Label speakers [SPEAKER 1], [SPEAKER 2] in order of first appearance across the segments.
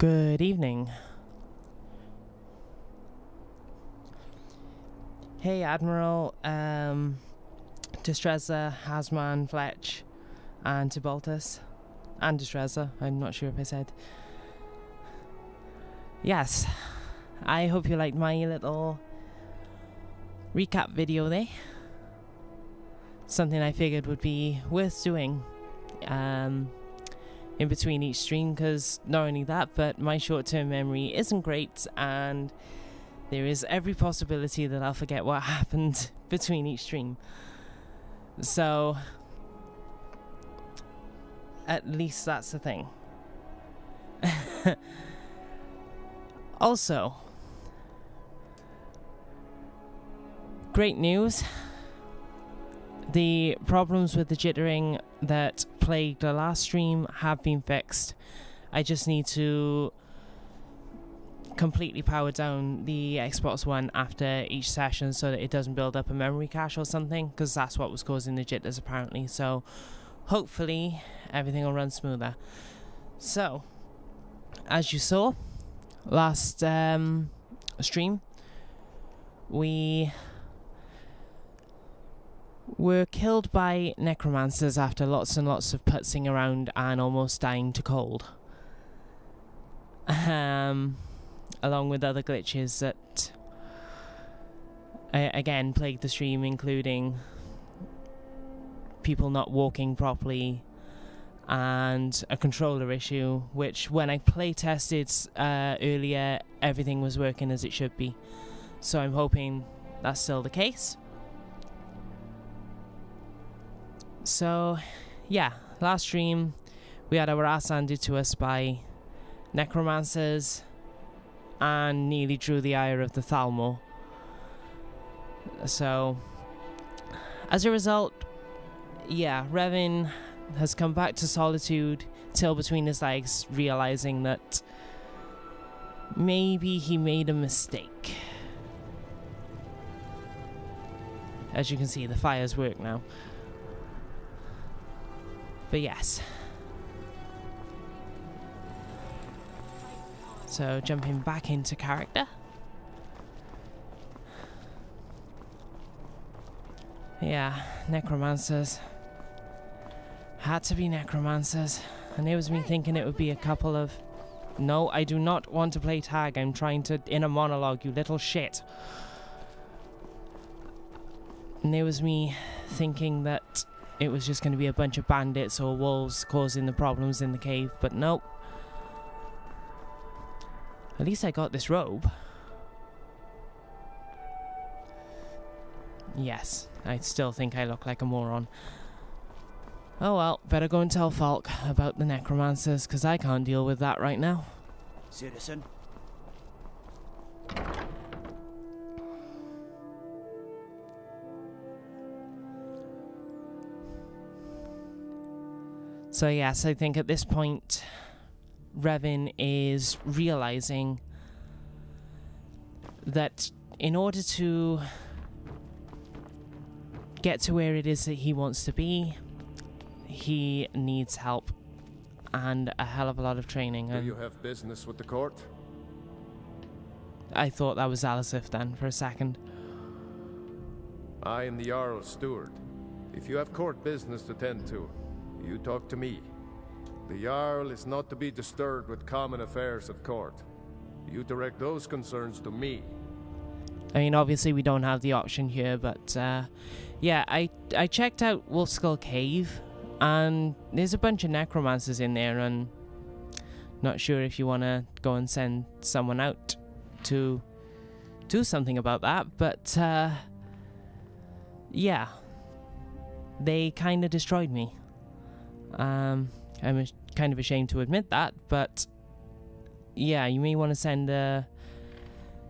[SPEAKER 1] Good evening. Hey, Admiral, Distreza, Hasman, Fletch, and Tibaltus. And Distreza, I'm not sure if I said. Yes, I hope you liked my little recap video there. Something I figured would be worth doing in between each stream, because not only that, but my short-term memory isn't great, and there is every possibility that I'll forget what happened between each stream. So, at least that's the thing. Also, great news. The problems with the jittering that plagued the last stream have been fixed. I just need to completely power down the Xbox One after each session so that it doesn't build up a memory cache or something, because that's what was causing the jitters apparently. So hopefully everything will run smoother. So, as you saw last stream, we were killed by necromancers after lots and lots of putzing around and almost dying to cold. Along with other glitches that again plagued the stream, including people not walking properly and a controller issue, which when I play tested earlier, everything was working as it should be. So I'm hoping that's still the case. So, yeah, last stream we had our ass handed to us by necromancers and nearly drew the ire of the Thalmor. So, as a result, yeah, Revin has come back to Solitude, tail between his legs, realizing that maybe he made a mistake. As you can see, the fires work now. But yes. So jumping back into character. Yeah, necromancers. Had to be necromancers. And it was me thinking it would be a couple of... No, I do not want to play tag. I'm trying to inner monologue, you little shit. And it was me thinking that it was just going to be a bunch of bandits or wolves causing the problems in the cave, but nope. At least I got this robe. Yes, I still think I look like a moron. Oh well, better go and tell Falk about the necromancers, because I can't deal with that right now.
[SPEAKER 2] Citizen?
[SPEAKER 1] So yes, I think at this point, Revin is realizing that in order to get to where it is that he wants to be, he needs help and a hell of a lot of training.
[SPEAKER 3] Do you have business with the court?
[SPEAKER 1] I thought that was Alisif then for a second.
[SPEAKER 3] I am the Jarl's steward. If you have court business to tend to, you talk to me. The Jarl is not to be disturbed with common affairs of court. You direct those concerns to me.
[SPEAKER 1] I mean, obviously we don't have the option here, but yeah, I checked out Wolfskull Cave, and there's a bunch of necromancers in there, and not sure if you want to go and send someone out to do something about that, but yeah, they kind of destroyed me. I'm kind of ashamed to admit that, but yeah, you may want to send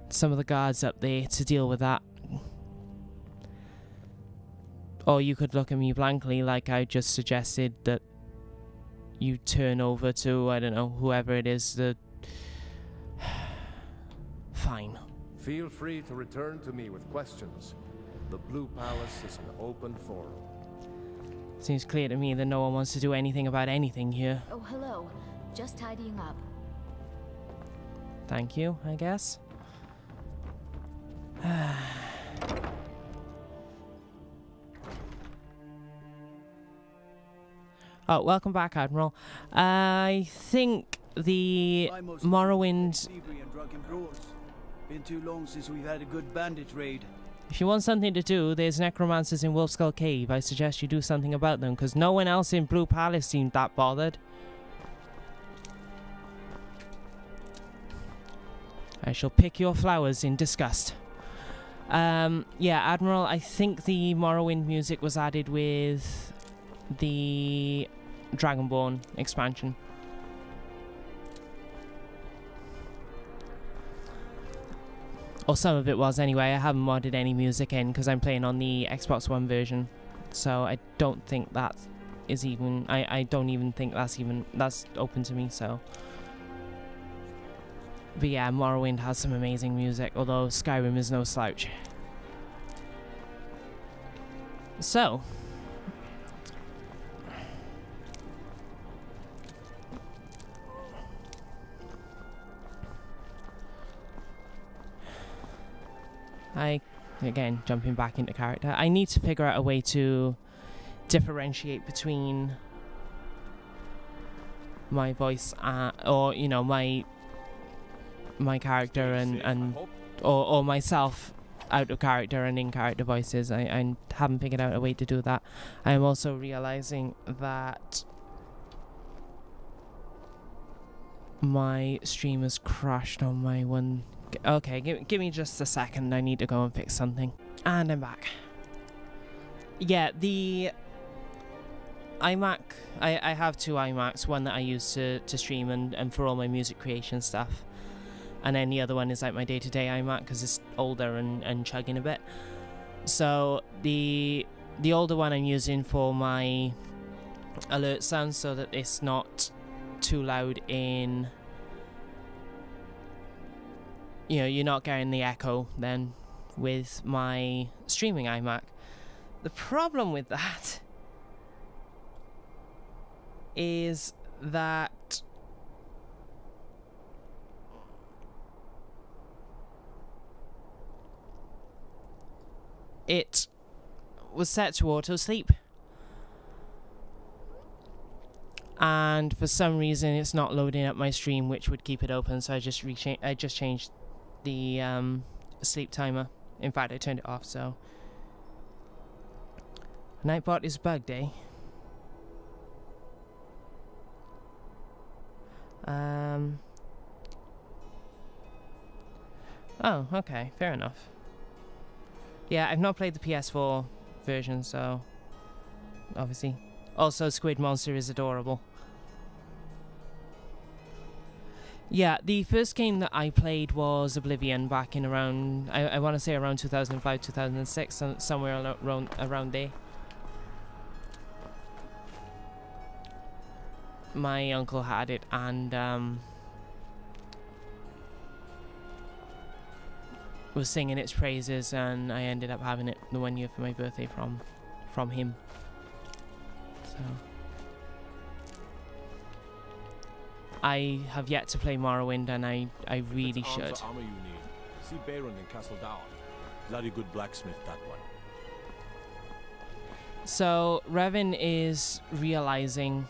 [SPEAKER 1] some of the guards up there to deal with that. Or you could look at me blankly like I just suggested, that you turn over to, I don't know, whoever it is that... Fine.
[SPEAKER 3] Feel free to return to me with questions. The Blue Palace is an open forum.
[SPEAKER 1] Seems clear to me that no one wants to do anything about anything here.
[SPEAKER 4] Oh, hello. Just tidying up.
[SPEAKER 1] Thank you, I guess. Oh, welcome back, Admiral. I think the Morrowind...
[SPEAKER 2] Been too long since we've had a good bandit raid.
[SPEAKER 1] If you want something to do, there's necromancers in Wolfskull Cave. I suggest you do something about them, because no one else in Blue Palace seemed that bothered. I shall pick your flowers in disgust. Yeah, Admiral, I think the Morrowind music was added with the Dragonborn expansion. Or some of it was anyway. I haven't modded any music in because I'm playing on the Xbox One version. So I don't think that is even... I don't even think that's open to me, so... But yeah, Morrowind has some amazing music, although Skyrim is no slouch. So... Again, jumping back into character, I need to figure out a way to differentiate between my voice, or, you know, my character or myself out of character and in character voices. I haven't figured out a way to do that. I am also realizing that my stream has crashed on my one. Okay, give me just a second. I need to go and fix something. And I'm back. Yeah, the iMac, I have two iMacs. One that I use to stream and for all my music creation stuff. And then the other one is like my day-to-day iMac because it's older and chugging a bit. So the older one I'm using for my alert sounds so that it's not too loud in... You know, you're not getting the echo then with my streaming iMac. The problem with that is that it was set to auto sleep, and for some reason it's not loading up my stream, which would keep it open. So I just changed the sleep timer. In fact, I turned it off. So Nightbot is bugged, eh? Oh, okay, fair enough. Yeah, I've not played the PS4 version, so obviously. Also, Squid Monster is adorable. Yeah, the first game that I played was Oblivion back in around, I want to say around 2005, 2006, somewhere around there. My uncle had it and was singing its praises, and I ended up having it the 1 year for my birthday from him. So I have yet to play Morrowind, and I really should.
[SPEAKER 4] Armor you need. See Baron in Castle Down. Bloody good blacksmith, that one.
[SPEAKER 1] So Revan is realizing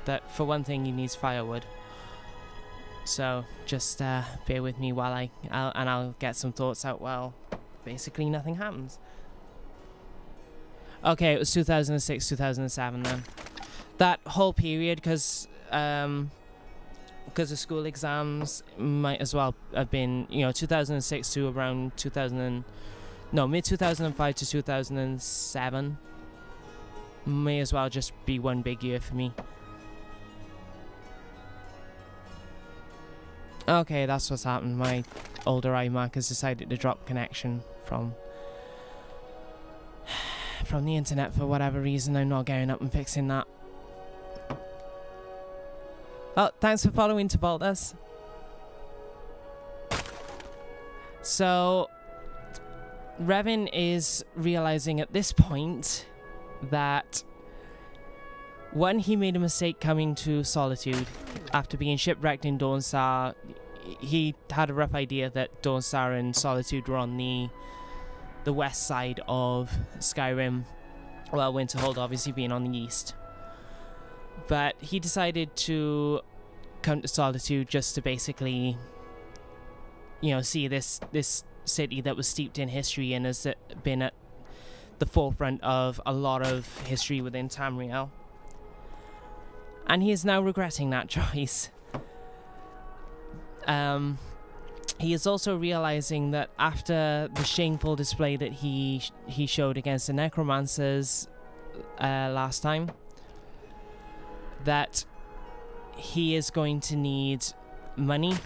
[SPEAKER 1] that for one thing he needs firewood. So just bear with me while I'll get some thoughts out while basically nothing happens. Okay, it was 2006, 2007 then. That whole period, because of school exams, might as well have been, you know, 2006 to around mid 2005 to 2007. May as well just be one big year for me. Okay, that's what's happened. My older iMac has decided to drop connection from the internet for whatever reason. I'm not going up and fixing that. Oh, thanks for following, Tabaldas. So, Revan is realizing at this point that one, he made a mistake coming to Solitude after being shipwrecked in Dawnstar. he had a rough idea that Dawnstar and Solitude were on the west side of Skyrim, while Winterhold obviously being on the east. But he decided to come to Solitude just to basically, see this city that was steeped in history and has been at the forefront of a lot of history within Tamriel. And he is now regretting that choice. He is also realizing that after the shameful display that he showed against the necromancers last time, that he is going to need money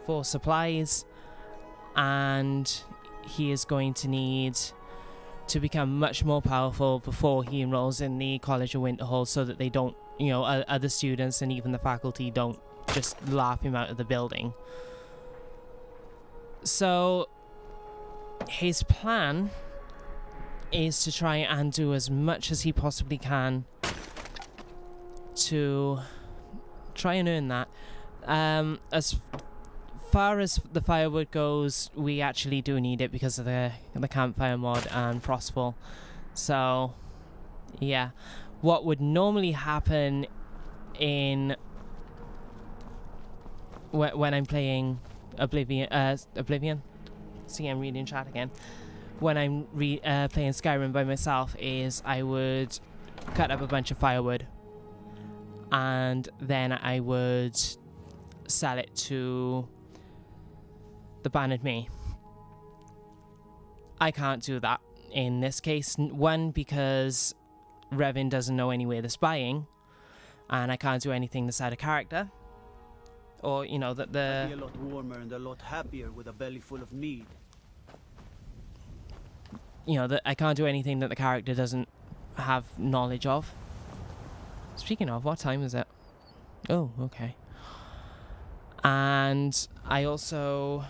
[SPEAKER 1] for supplies, and he is going to need to become much more powerful before he enrolls in the College of Winterhold, so that they don't, other students and even the faculty don't just laugh him out of the building. So his plan is to try and do as much as he possibly can to try and earn that. As far as the firewood goes, we actually do need it because of the campfire mod and Frostfall. So yeah, what would normally happen in when I'm playing Oblivion. See, I'm reading chat again. When I'm playing Skyrim by myself, is I would cut up a bunch of firewood, and then I would sell it to the Banned Me. I can't do that in this case. One, because Revan doesn't know any way they're spying, and I can't do anything that's out of character. Or, that
[SPEAKER 2] I'd be a lot warmer and a lot happier with a belly full of mead.
[SPEAKER 1] That I can't do anything that the character doesn't have knowledge of. Speaking of, what time is it? Oh, okay. And I also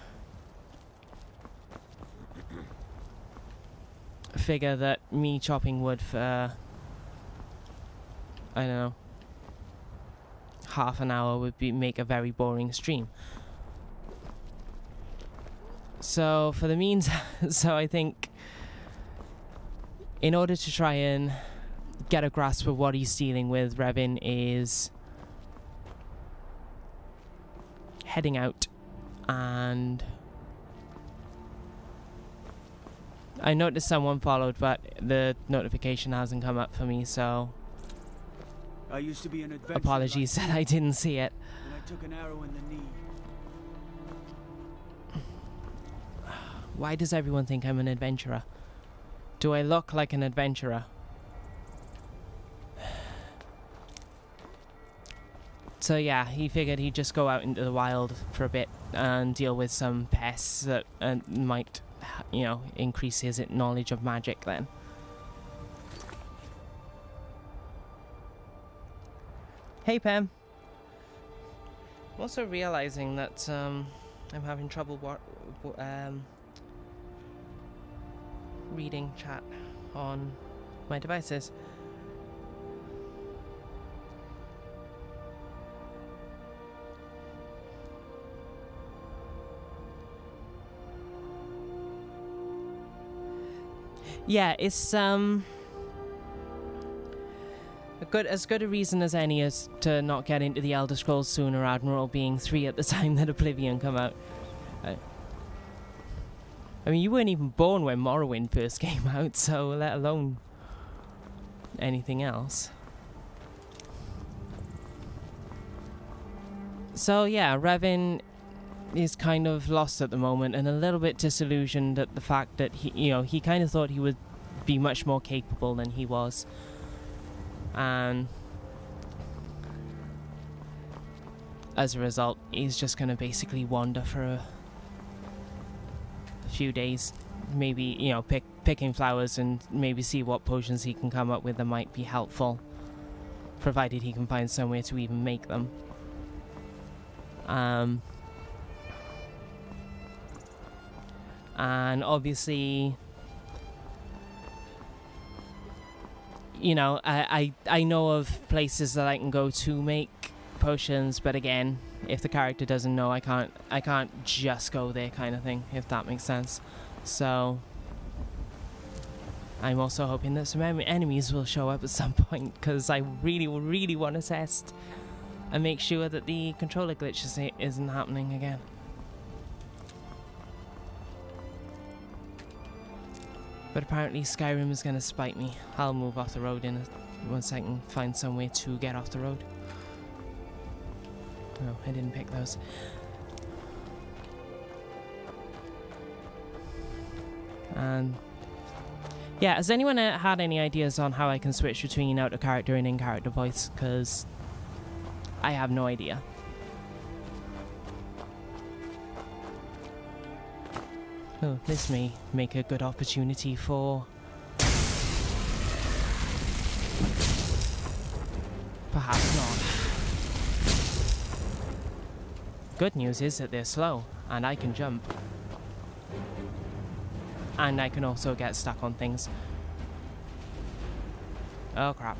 [SPEAKER 1] figure that me chopping wood for, I don't know, half an hour would make a very boring stream. So for the meantime, I think in order to try and get a grasp of what he's dealing with, Revan is heading out, and I noticed someone followed, but the notification hasn't come up for me, so
[SPEAKER 2] I used to be an adventurer.
[SPEAKER 1] apologies that I didn't see it.
[SPEAKER 2] And I took an arrow in the knee.
[SPEAKER 1] Why does everyone think I'm an adventurer? Do I look like an adventurer? So yeah, he figured he'd just go out into the wild for a bit and deal with some pests that might, increase his knowledge of magic then. Hey Pam. I'm also realizing that I'm having trouble reading chat on my devices. Yeah, it's as good a reason as any as to not get into the Elder Scrolls sooner, Admiral, being 3 at the time that Oblivion come out. I mean, you weren't even born when Morrowind first came out, so let alone anything else. So yeah, Revan is kind of lost at the moment and a little bit disillusioned at the fact that he kind of thought he would be much more capable than he was. And as a result, he's just going to basically wander for a few days, maybe, picking flowers and maybe see what potions he can come up with that might be helpful, provided he can find somewhere to even make them. And obviously, I know of places that I can go to make potions, but again, if the character doesn't know, I can't just go there kind of thing, if that makes sense. So I'm also hoping that some enemies will show up at some point, because I really want to test and make sure that the controller glitch isn't happening again. But apparently Skyrim is going to spite me. I'll move off the road once I can find some way to get off the road. Oh, I didn't pick those. And yeah, has anyone had any ideas on how I can switch between out of character and in character voice? Because I have no idea. Oh, this may make a good opportunity for perhaps not. Good news is that they're slow and I can jump. And I can also get stuck on things. Oh crap.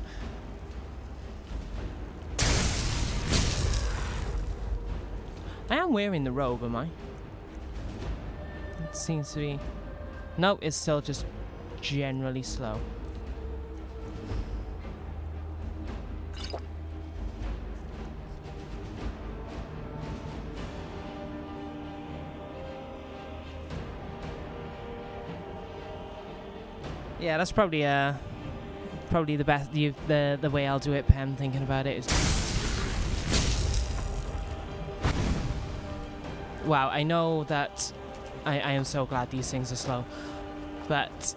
[SPEAKER 1] I am wearing the robe, am I? It seems to be... No, it's still just generally slow. Yeah, that's probably the best, the way I'll do it, Pam, thinking about it. Wow, I know that I am so glad these things are slow, but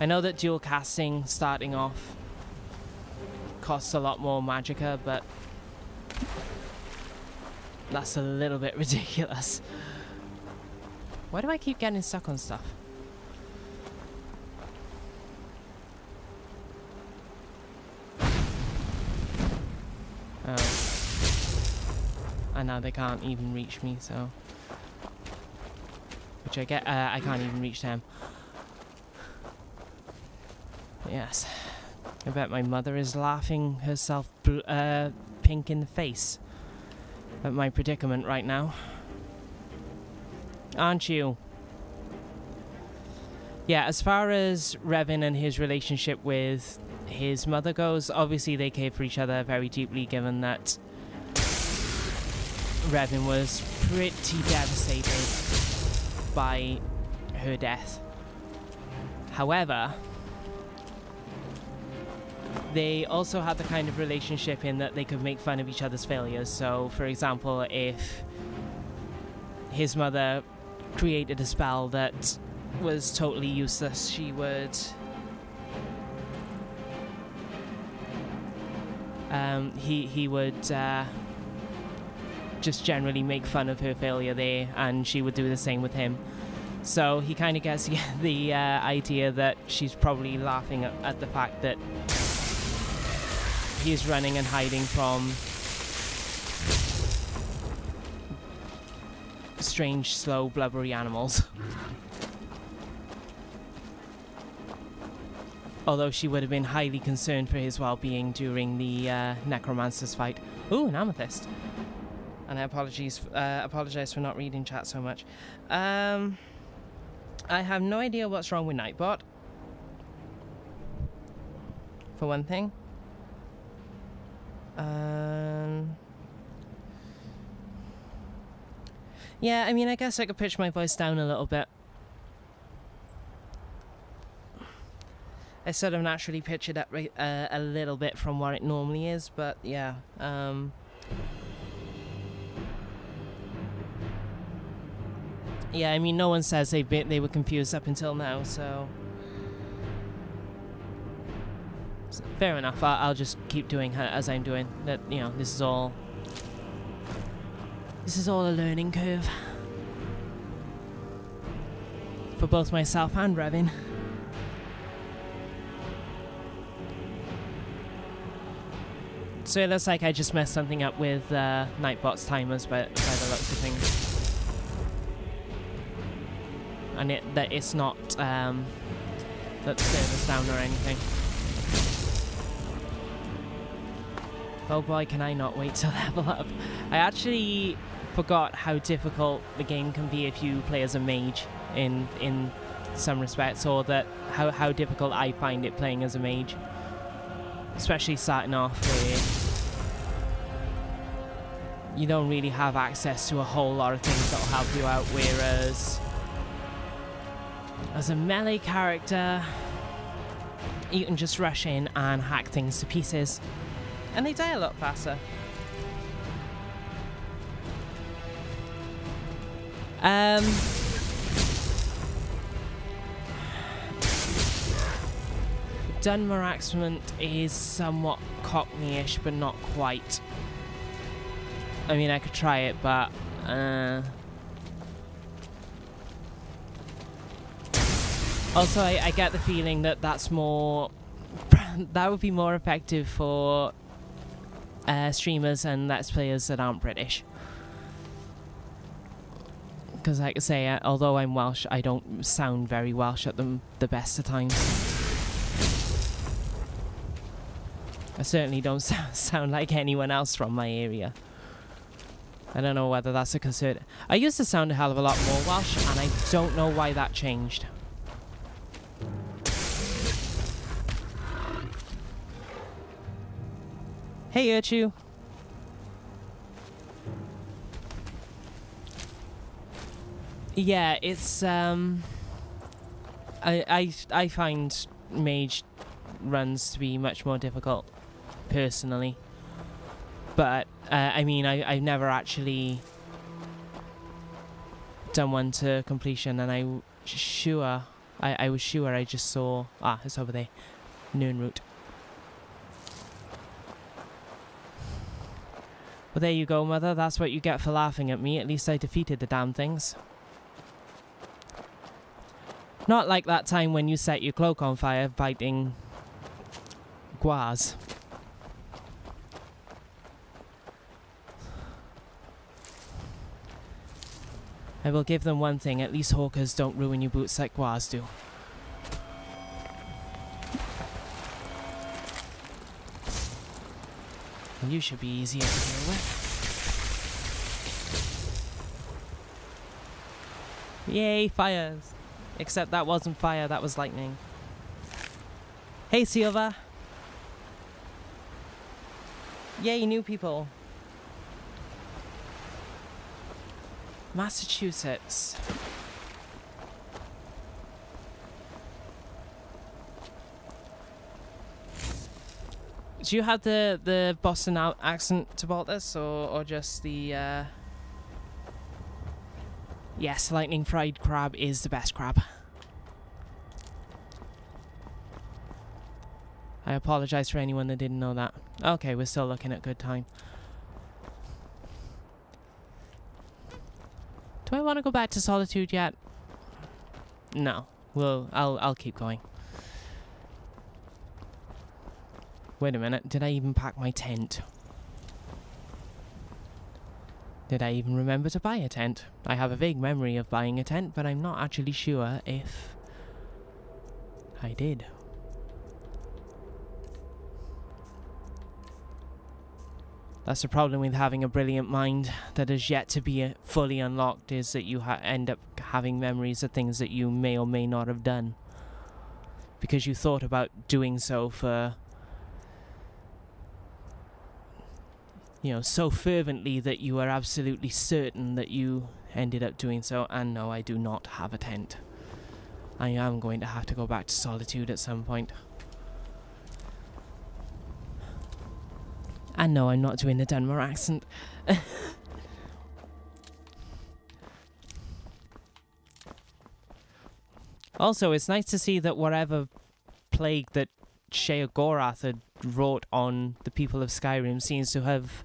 [SPEAKER 1] I know that dual casting starting off costs a lot more magicka, but that's a little bit ridiculous. Why do I keep getting stuck on stuff? Oh. And now they can't even reach me, so... Which I get, I can't even reach them. Yes. I bet my mother is laughing herself pink in the face at my predicament right now. Aren't you? Yeah, as far as Revan and his relationship with his mother goes, obviously they care for each other very deeply, given that Revan was pretty devastated by her death. However, they also had the kind of relationship in that they could make fun of each other's failures. So, for example, if his mother created a spell that was totally useless, she would he would just generally make fun of her failure there, and she would do the same with him. So he kind of gets the idea that she's probably laughing at the fact that he's running and hiding from strange, slow, blubbery animals. Although she would have been highly concerned for his well-being during the necromancer's fight. Ooh, an amethyst. And I apologize for not reading chat so much. I have no idea what's wrong with Nightbot. For one thing. Yeah, I mean, I guess I could pitch my voice down a little bit. I sort of naturally pitch it up a little bit from what it normally is, but yeah. Yeah, I mean, no one says they were confused up until now, so fair enough. I'll just keep doing as I'm doing. That, you know, this is all a learning curve for both myself and Revan. So it looks like I just messed something up with Nightbot's timers by the looks of things. And that it's not that the server's down or anything. Oh boy, can I not wait to level up. I actually forgot how difficult the game can be if you play as a mage in some respects, or that how difficult I find it playing as a mage. Especially starting off where you don't really have access to a whole lot of things that'll help you out, whereas as a melee character, you can just rush in and hack things to pieces. And they die a lot faster. Dunmaraxment is somewhat Cockney-ish, but not quite. I mean, I could try it, but also I get the feeling that that's more that would be more effective for streamers and Let's Players that aren't British. Because like I say, although I'm Welsh, I don't sound very Welsh at the best of times. I certainly don't sound like anyone else from my area. I don't know whether that's a concern. I used to sound a hell of a lot more Welsh, and I don't know why that changed. Hey, Urchu. Yeah, it's I find mage runs to be much more difficult, personally. But I mean, I've never actually done one to completion, and I was sure I just saw it's over there, Nirnroot. Well, there you go, Mother. That's what you get for laughing at me. At least I defeated the damn things. Not like that time when you set your cloak on fire fighting Guaz. I will give them one thing. At least hawkers don't ruin your boots like Guaz do. You should be easier to deal with. Yay, fires! Except that wasn't fire, that was lightning. Hey, Silva! Yay, new people! Massachusetts. Do you have the Boston accent to bolt this, or just the Yes, lightning fried crab is the best crab. I apologize for anyone that didn't know that. Okay, we're still looking at good time. Do I want to go back to Solitude yet? No. Well, I'll keep going. Wait a minute, did I even pack my tent? Did I even remember to buy a tent? I have a vague memory of buying a tent, but I'm not actually sure if I did. That's the problem with having a brilliant mind that is yet to be fully unlocked, is that you end up having memories of things that you may or may not have done. Because you thought about doing so for, you know, so fervently that you are absolutely certain that you ended up doing so. And no, I do not have a tent. I am going to have to go back to Solitude at some point. And no, I'm not doing the Dunmer accent. Also, it's nice to see that whatever plague that Sheogorath had wrought on the people of Skyrim seems to have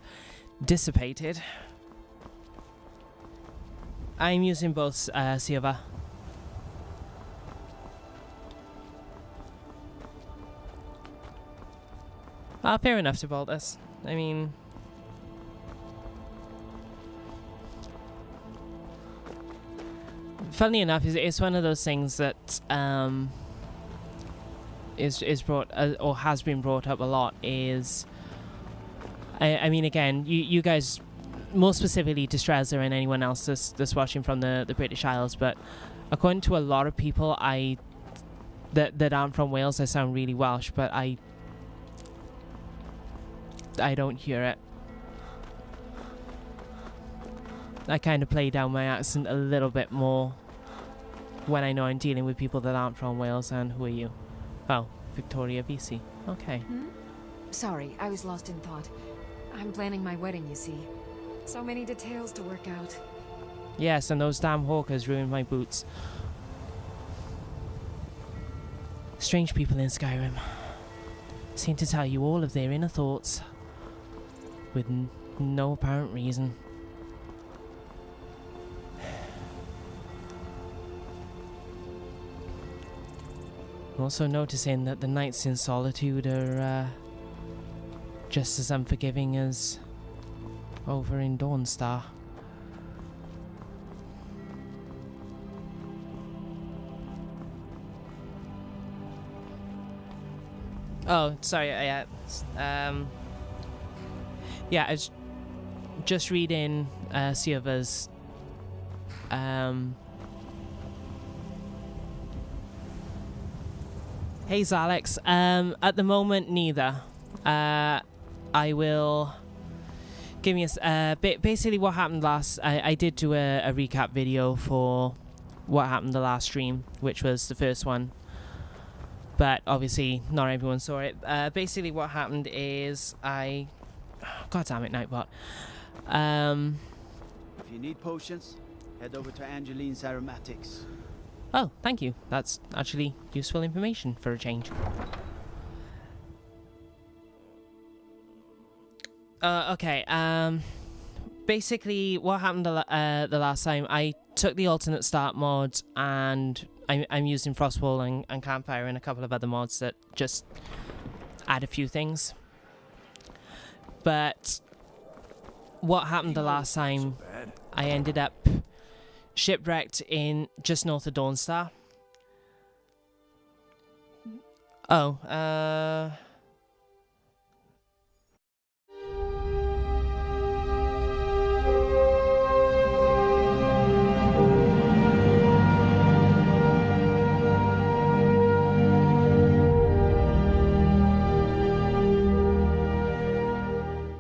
[SPEAKER 1] dissipated. I'm using both Siova. Fair enough to bolt this. I mean, funnily enough, it's one of those things that is brought or has been brought up a lot. Is I mean, again, you guys, more specifically Distreza and anyone else that's watching from the British Isles, but according to a lot of people, that aren't from Wales, I sound really Welsh, but I don't hear it. I kind of play down my accent a little bit more when I know I'm dealing with people that aren't from Wales. And who are you? Oh, Victoria, BC. Okay.
[SPEAKER 5] Sorry, I was lost in thought. I'm planning my wedding, you see. So many details to work out.
[SPEAKER 1] Yes, and those damn hawkers ruined my boots. Strange people in Skyrim seem to tell you all of their inner thoughts with no apparent reason. I'm also noticing that the nights in solitude are just as unforgiving as over in Dawnstar. Oh, sorry. Yeah, I was just reading Sieva's. Hey, Alex. At the moment, neither. I will give me a basically what happened last. I did do a recap video for what happened the last stream, which was the first one. But obviously, not everyone saw it. Basically, what happened is God damn it, Nightbot.
[SPEAKER 2] If you need potions, head over to Angeline's Aromatics.
[SPEAKER 1] Oh, thank you. That's actually useful information for a change. Okay. Basically, what happened the last time, I took the alternate start mod and I'm using Frostwall and Campfire and a couple of other mods that just add a few things. But what happened the last time, I ended up shipwrecked in just north of Dawnstar. Oh,